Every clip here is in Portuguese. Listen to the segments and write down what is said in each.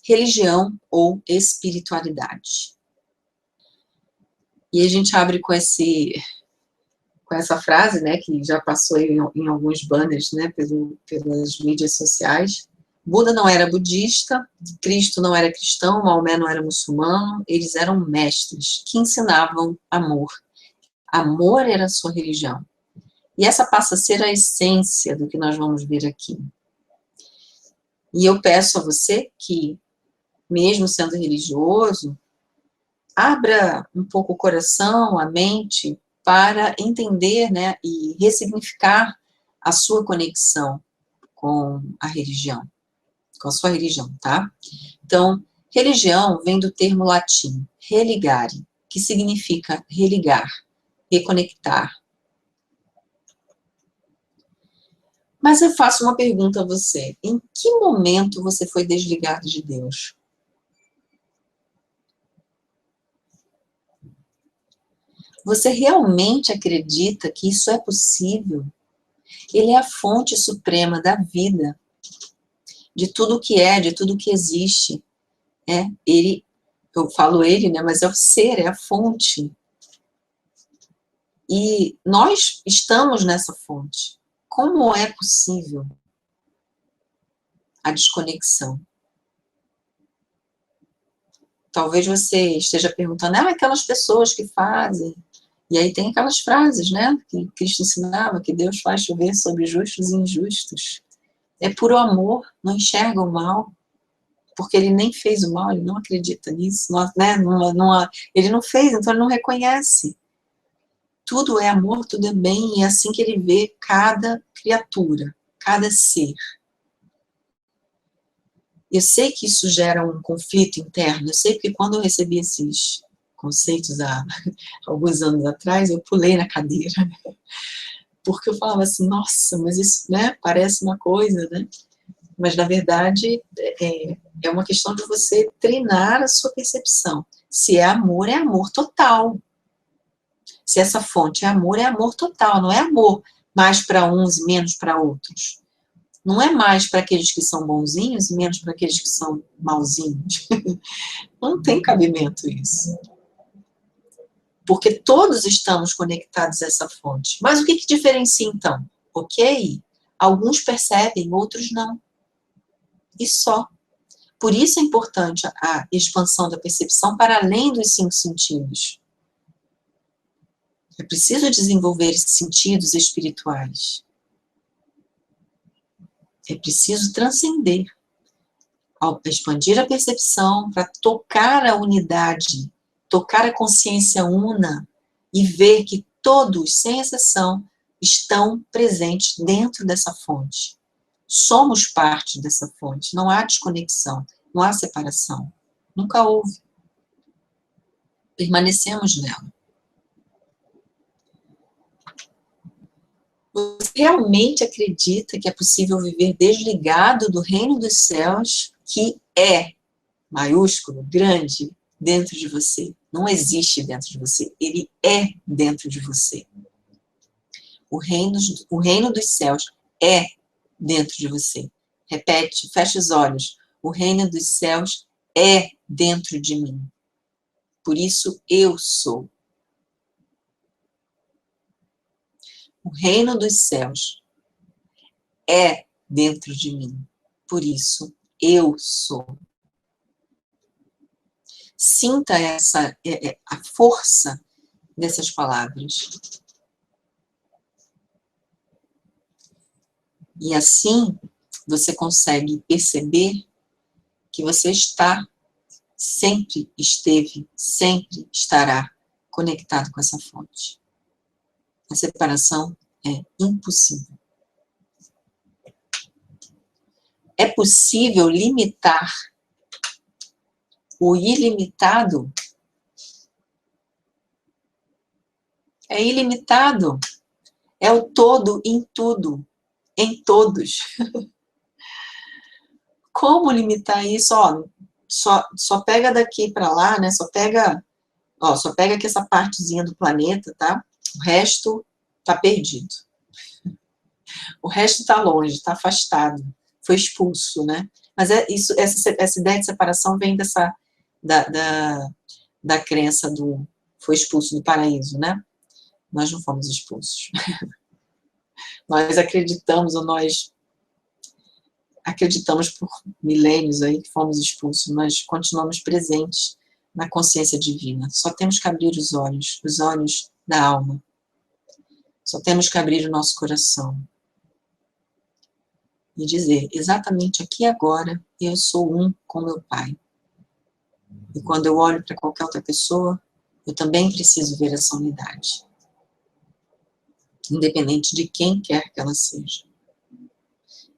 religião ou espiritualidade. E a gente abre com essa frase, né, que já passou em alguns banners, né, pelas mídias sociais. Buda não era budista, Cristo não era cristão, Maomé não era muçulmano, eles eram mestres que ensinavam amor. Amor era a sua religião. E essa passa a ser a essência do que nós vamos ver aqui. E eu peço a você que, mesmo sendo religioso, abra um pouco o coração, a mente, para entender, né, e ressignificar a sua conexão com a religião, com a sua religião, tá? Então, religião vem do termo latim, religare, que significa religar, reconectar. Mas eu faço uma pergunta a você, em que momento você foi desligado de Deus? Você realmente acredita que isso é possível? Ele é a fonte suprema da vida, de tudo que é, de tudo que existe. Eu falo ele, né, mas é o ser, é a fonte. E nós estamos nessa fonte. Como é possível a desconexão? Talvez você esteja perguntando, aquelas pessoas que fazem. E aí tem aquelas frases, né, que Cristo ensinava, que Deus faz chover sobre justos e injustos. É puro amor, não enxerga o mal, porque ele nem fez o mal, ele não acredita nisso, né, ele não fez, então ele não reconhece. Tudo é amor, tudo é bem, e é assim que ele vê cada criatura, cada ser. Eu sei que isso gera um conflito interno, eu sei que quando eu recebi esses conceitos há alguns anos atrás, eu pulei na cadeira, porque eu falava assim, nossa, mas isso, né, parece uma coisa, né, mas na verdade é uma questão de você treinar a sua percepção. Se é amor total. Se essa fonte é amor total, não é amor mais para uns e menos para outros. Não é mais para aqueles que são bonzinhos e menos para aqueles que são malzinhos. Não tem cabimento isso. Porque todos estamos conectados a essa fonte. Mas o que diferencia, então? Ok, alguns percebem, outros não. E só. Por isso é importante a expansão da percepção para além dos 5 sentidos. É preciso desenvolver esses sentidos espirituais. É preciso transcender. Ao expandir a percepção para tocar a unidade, tocar a consciência una e ver que todos, sem exceção, estão presentes dentro dessa fonte. Somos parte dessa fonte, não há desconexão, não há separação. Nunca houve. Permanecemos nela. Você realmente acredita que é possível viver desligado do reino dos céus, que é maiúsculo, grande, dentro de você? Não existe dentro de você, ele é dentro de você. O reino dos céus é dentro de você. Repete, fecha os olhos. O reino dos céus é dentro de mim. Por isso eu sou. O reino dos céus é dentro de mim. Por isso eu sou. Sinta a força dessas palavras. E assim você consegue perceber que você sempre esteve, sempre estará conectado com essa fonte. A separação é impossível. É possível limitar o ilimitado? É ilimitado. É o todo em tudo, em todos. Como limitar isso? Só pega daqui para lá, né? Só pega aqui essa partezinha do planeta, tá? O resto tá perdido. O resto tá longe, tá afastado. Foi expulso, né? Mas essa ideia de separação vem da crença do foi expulso do paraíso, né? Nós não fomos expulsos. Nós acreditamos, ou nós acreditamos por milênios aí que fomos expulsos, mas continuamos presentes na consciência divina. Só temos que abrir os olhos da alma. Só temos que abrir o nosso coração e dizer, exatamente aqui e agora, eu sou um com meu Pai. E quando eu olho para qualquer outra pessoa, eu também preciso ver essa unidade. Independente de quem quer que ela seja.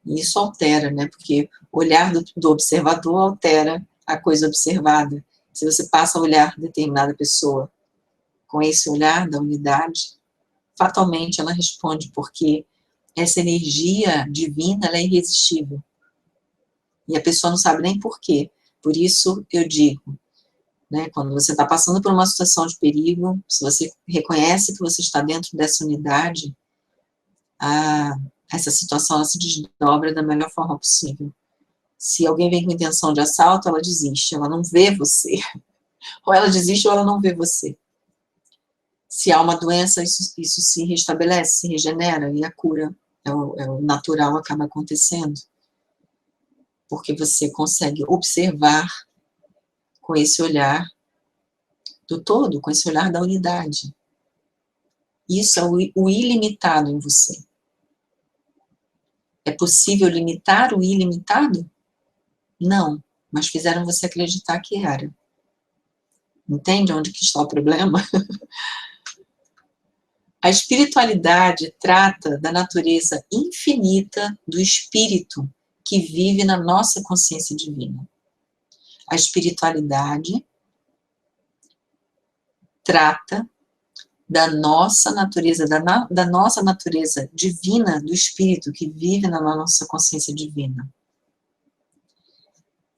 E isso altera, né? Porque o olhar do observador altera a coisa observada. Se você passa a olhar determinada pessoa com esse olhar da unidade, fatalmente ela responde, porque essa energia divina, ela é irresistível. E a pessoa não sabe nem por quê. Por isso eu digo, né, quando você está passando por uma situação de perigo, se você reconhece que você está dentro dessa unidade, essa situação ela se desdobra da melhor forma possível. Se alguém vem com intenção de assalto, ela desiste, ela não vê você. Ou ela desiste ou ela não vê você. Se há uma doença, isso se restabelece, se regenera, e a cura, o natural acaba acontecendo. Porque você consegue observar com esse olhar do todo, com esse olhar da unidade. Isso é o ilimitado em você. É possível limitar o ilimitado? Não, mas fizeram você acreditar que era. Entende onde que está o problema? A espiritualidade trata da natureza infinita do espírito que vive na nossa consciência divina. A espiritualidade trata da nossa natureza, da nossa natureza divina, do espírito que vive na nossa consciência divina.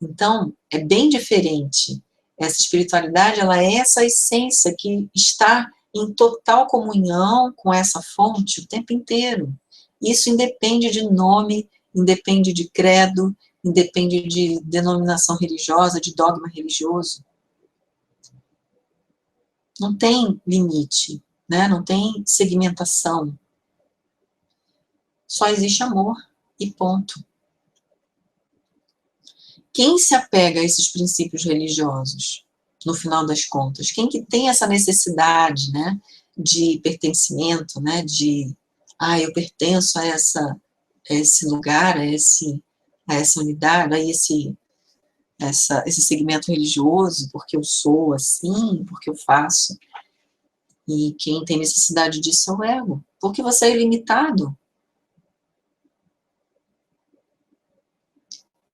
Então, é bem diferente. Essa espiritualidade, ela é essa essência que está em total comunhão com essa fonte o tempo inteiro. Isso independe de nome, independe de credo, independe de denominação religiosa, de dogma religioso. Não tem limite, né? Não tem segmentação. Só existe amor e ponto. Quem se apega a esses princípios religiosos, no final das contas? Quem que tem essa necessidade, né, de pertencimento, né, eu pertenço a esse lugar, a essa unidade, a esse segmento religioso, porque eu sou assim, porque eu faço. E quem tem necessidade disso é o ego, porque você é ilimitado.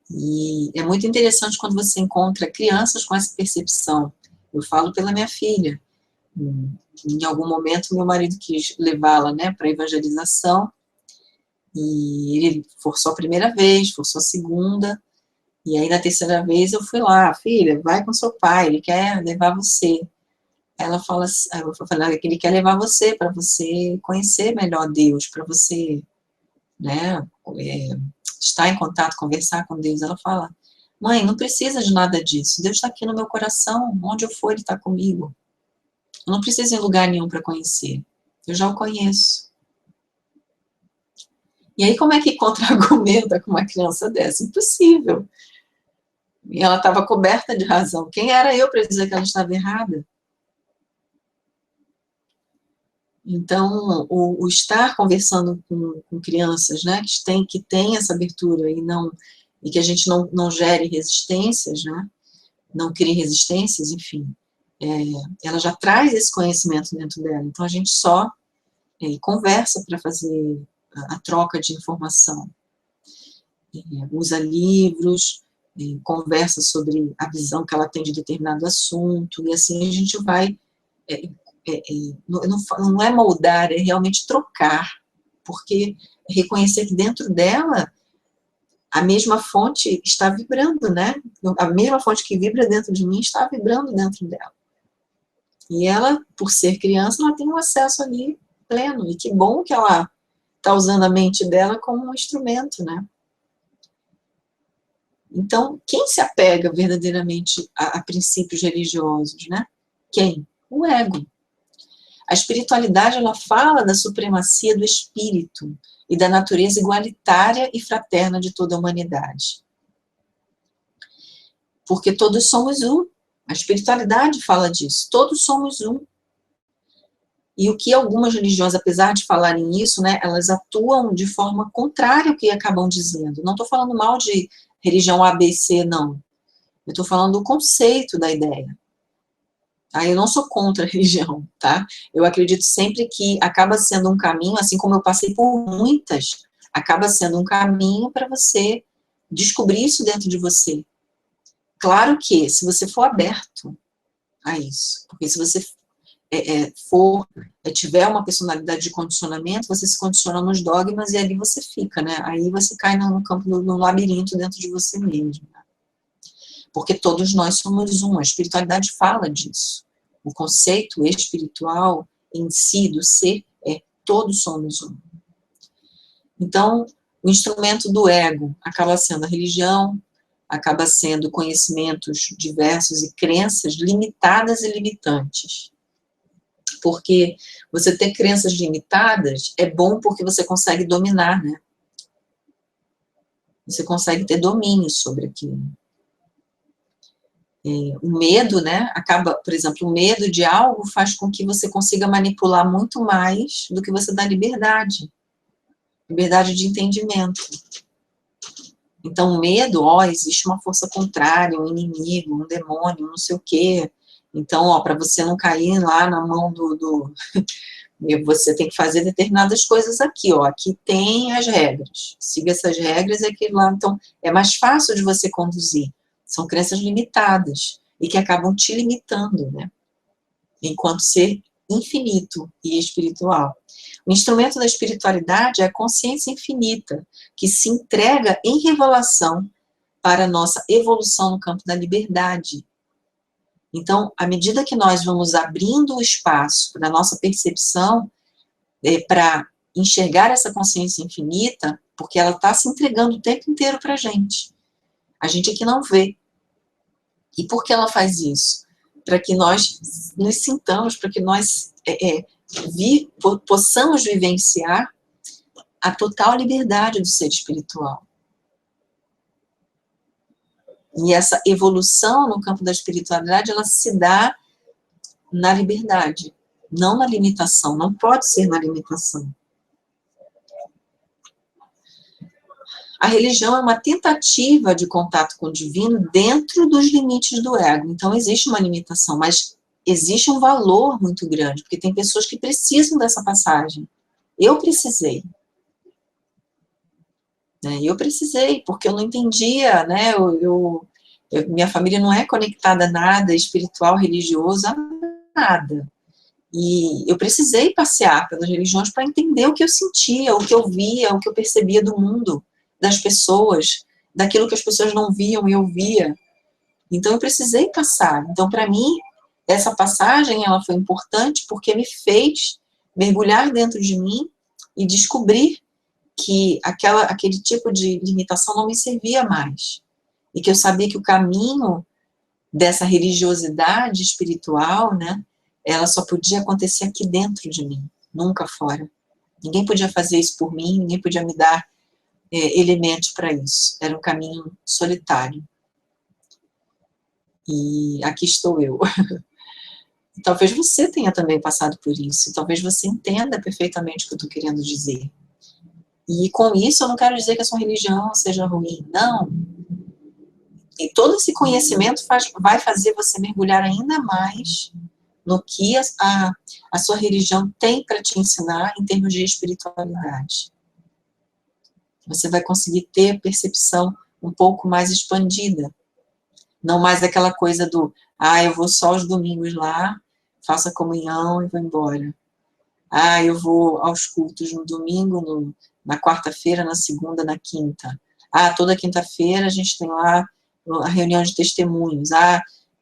E é muito interessante quando você encontra crianças com essa percepção. Eu falo pela minha filha. Em algum momento, meu marido quis levá-la, né, para evangelização, e ele forçou a primeira vez, forçou a segunda, e aí na terceira vez eu fui lá, filha, vai com seu pai, ele quer levar você. Ela fala assim, eu falei que ele quer levar você para você conhecer melhor Deus, para você, né, estar em contato, conversar com Deus. Ela fala, mãe, não precisa de nada disso, Deus está aqui no meu coração, onde eu for Ele está comigo. Eu não preciso ir em lugar nenhum para conhecer, eu já o conheço. E aí como é que contra-argumenta com uma criança dessa? Impossível. E ela estava coberta de razão. Quem era eu para dizer que ela estava errada? Então, o estar conversando com crianças, né, que tem essa abertura e que a gente não gere resistências, né, não crie resistências, enfim, ela já traz esse conhecimento dentro dela. Então, a gente só conversa para fazer a troca de informação. Usa livros, conversa sobre a visão que ela tem de determinado assunto, e assim a gente vai... não é moldar, é realmente trocar, porque reconhecer que dentro dela a mesma fonte está vibrando, né? A mesma fonte que vibra dentro de mim está vibrando dentro dela. E ela, por ser criança, ela tem um acesso ali pleno, e que bom que ela está usando a mente dela como um instrumento, né? Então, quem se apega verdadeiramente a princípios religiosos, né? Quem? O ego. A espiritualidade, ela fala da supremacia do espírito e da natureza igualitária e fraterna de toda a humanidade. Porque todos somos um. A espiritualidade fala disso. Todos somos um. E o que algumas religiões, apesar de falarem isso, né, elas atuam de forma contrária ao que acabam dizendo. Não estou falando mal de religião ABC, não. Eu estou falando do conceito da ideia. Tá? Eu não sou contra a religião, tá? Eu acredito sempre que acaba sendo um caminho, assim como eu passei por muitas, acaba sendo um caminho para você descobrir isso dentro de você. Claro que, se você for aberto a isso, porque se você tiver uma personalidade de condicionamento, você se condiciona nos dogmas e ali você fica, né? Aí você cai no campo no labirinto dentro de você mesmo. Né? Porque todos nós somos um, a espiritualidade fala disso. O conceito espiritual em si, do ser, é todos somos um. Então, o instrumento do ego acaba sendo a religião, acaba sendo conhecimentos diversos e crenças limitadas e limitantes. Porque você ter crenças limitadas é bom porque você consegue dominar, né? Você consegue ter domínio sobre aquilo. O medo, né, acaba, por exemplo, o medo de algo faz com que você consiga manipular muito mais do que você dá liberdade. Liberdade de entendimento. Então, o medo, existe uma força contrária, um inimigo, um demônio, não sei o quê. Então, para você não cair lá na mão você tem que fazer determinadas coisas aqui, aqui tem as regras. Siga essas regras e aquilo lá. Então, é mais fácil de você conduzir. São crenças limitadas e que acabam te limitando, né? Enquanto ser infinito e espiritual. O instrumento da espiritualidade é a consciência infinita, que se entrega em revelação para a nossa evolução no campo da liberdade. Então, à medida que nós vamos abrindo o espaço para a nossa percepção, para enxergar essa consciência infinita, porque ela está se entregando o tempo inteiro para a gente aqui não vê. E por que ela faz isso? Para que nós nos sintamos, para que nós possamos vivenciar a total liberdade do ser espiritual. E essa evolução no campo da espiritualidade, ela se dá na liberdade, não na limitação, não pode ser na limitação. A religião é uma tentativa de contato com o divino dentro dos limites do ego. Então, existe uma limitação, mas existe um valor muito grande, porque tem pessoas que precisam dessa passagem. Eu precisei. Eu precisei, porque eu não entendia, né? Minha família não é conectada a nada espiritual, religioso, a nada. E eu precisei passear pelas religiões para entender o que eu sentia, o que eu via, o que eu percebia do mundo, das pessoas, daquilo que as pessoas não viam e eu via. Então, eu precisei passar. Então, para mim, essa passagem ela foi importante porque me fez mergulhar dentro de mim e descobrir que aquele tipo de limitação não me servia mais. E que eu sabia que o caminho dessa religiosidade espiritual, né, ela só podia acontecer aqui dentro de mim, nunca fora. Ninguém podia fazer isso por mim, ninguém podia me dar elementos para isso. Era um caminho solitário. E aqui estou eu. Talvez você tenha também passado por isso, talvez você entenda perfeitamente o que eu estou querendo dizer. E com isso eu não quero dizer que a sua religião seja ruim, não. E todo esse conhecimento vai fazer você mergulhar ainda mais no que a sua religião tem para te ensinar em termos de espiritualidade. Você vai conseguir ter percepção um pouco mais expandida. Não mais aquela coisa do, eu vou só aos domingos lá, faço a comunhão e vou embora. Eu vou aos cultos no domingo, na quarta-feira, na segunda, na quinta. Toda quinta-feira a gente tem lá a reunião de testemunhos.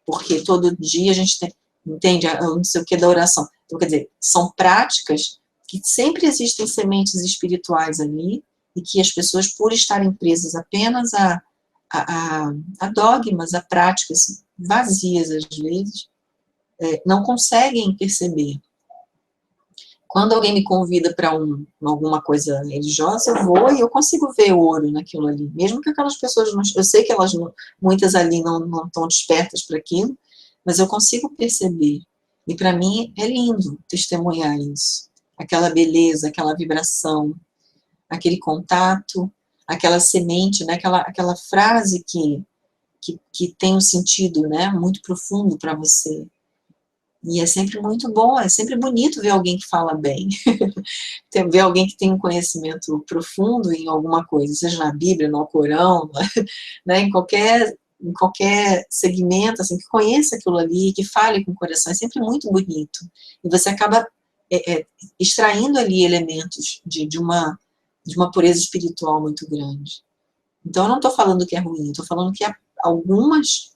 Porque todo dia a gente tem, entende? Não sei o que da oração. Então, quer dizer, são práticas que sempre existem sementes espirituais ali e que as pessoas, por estarem presas apenas a dogmas, a práticas vazias às vezes, não conseguem perceber. Quando alguém me convida para alguma coisa religiosa, eu vou e eu consigo ver o ouro naquilo ali. Mesmo que aquelas pessoas, eu sei que elas, muitas ali não estão despertas para aquilo, mas eu consigo perceber. E para mim é lindo testemunhar isso. Aquela beleza, aquela vibração, aquele contato, aquela semente, né? aquela frase que tem um sentido, né? Muito profundo para você. E é sempre muito bom, é sempre bonito ver alguém que fala bem, ver alguém que tem um conhecimento profundo em alguma coisa, seja na Bíblia, no Alcorão, né, em qualquer segmento, assim, que conheça aquilo ali, que fale com o coração, é sempre muito bonito. E você acaba extraindo ali elementos de uma pureza espiritual muito grande. Então, eu não estou falando que é ruim, estou falando que algumas...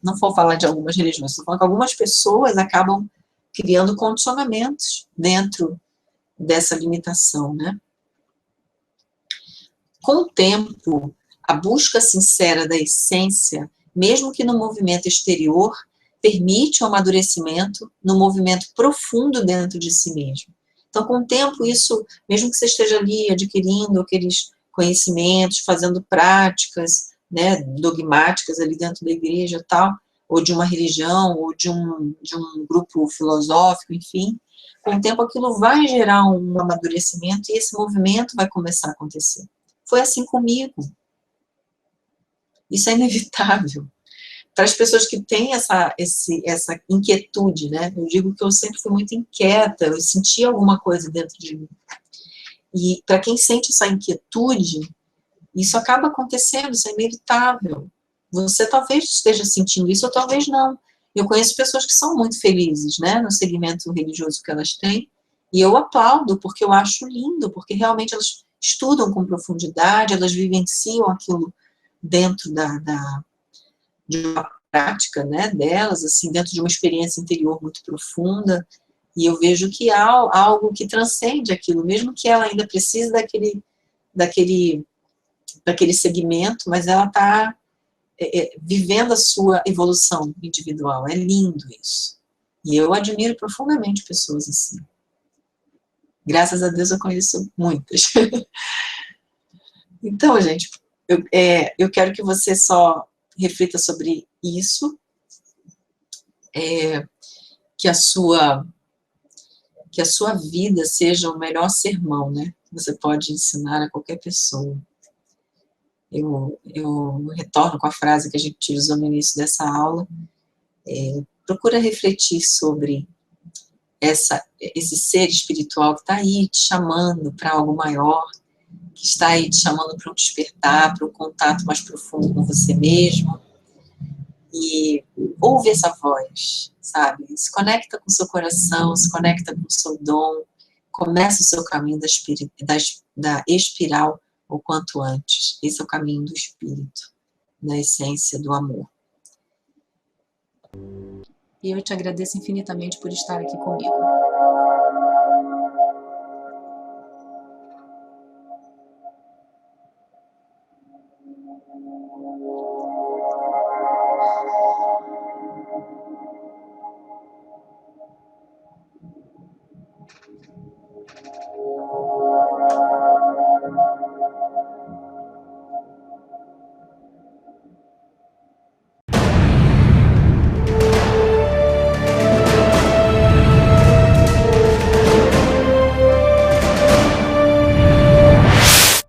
Não vou falar de algumas religiões, estou falando que algumas pessoas acabam criando condicionamentos dentro dessa limitação, né? Com o tempo, a busca sincera da essência, mesmo que no movimento exterior, permite o amadurecimento no movimento profundo dentro de si mesmo. Então, com o tempo, isso, mesmo que você esteja ali adquirindo aqueles conhecimentos, fazendo práticas, né, dogmáticas ali dentro da igreja e tal, ou de uma religião, ou de um grupo filosófico, enfim, com o tempo aquilo vai gerar um amadurecimento e esse movimento vai começar a acontecer. Foi assim comigo. Isso é inevitável. Para as pessoas que têm essa inquietude, né? Eu digo que eu sempre fui muito inquieta, eu sentia alguma coisa dentro de mim. E para quem sente essa inquietude, isso acaba acontecendo, isso é inevitável. Você talvez esteja sentindo isso, ou talvez não. Eu conheço pessoas que são muito felizes, né, no segmento religioso que elas têm, e eu aplaudo, porque eu acho lindo, porque realmente elas estudam com profundidade, elas vivenciam aquilo dentro de uma prática, né, delas, assim, dentro de uma experiência interior muito profunda, e eu vejo que há algo que transcende aquilo, mesmo que ela ainda precise daquele segmento, mas ela está vivendo a sua evolução individual. É lindo isso. E eu admiro profundamente pessoas assim. Graças a Deus eu conheço muitas. Então, gente, eu quero que você só reflita sobre isso, que a sua vida seja o melhor sermão, né? Que você pode ensinar a qualquer pessoa. Eu retorno com a frase que a gente usou no início dessa aula. Procura refletir sobre esse ser espiritual que está aí te chamando para algo maior, que está aí te chamando para um despertar, para um contato mais profundo com você mesmo. E ouve essa voz, sabe? Se conecta com o seu coração, se conecta com o seu dom, começa o seu caminho da espiral o quanto antes. Esse é o caminho do espírito, da essência do amor. E eu te agradeço infinitamente por estar aqui comigo.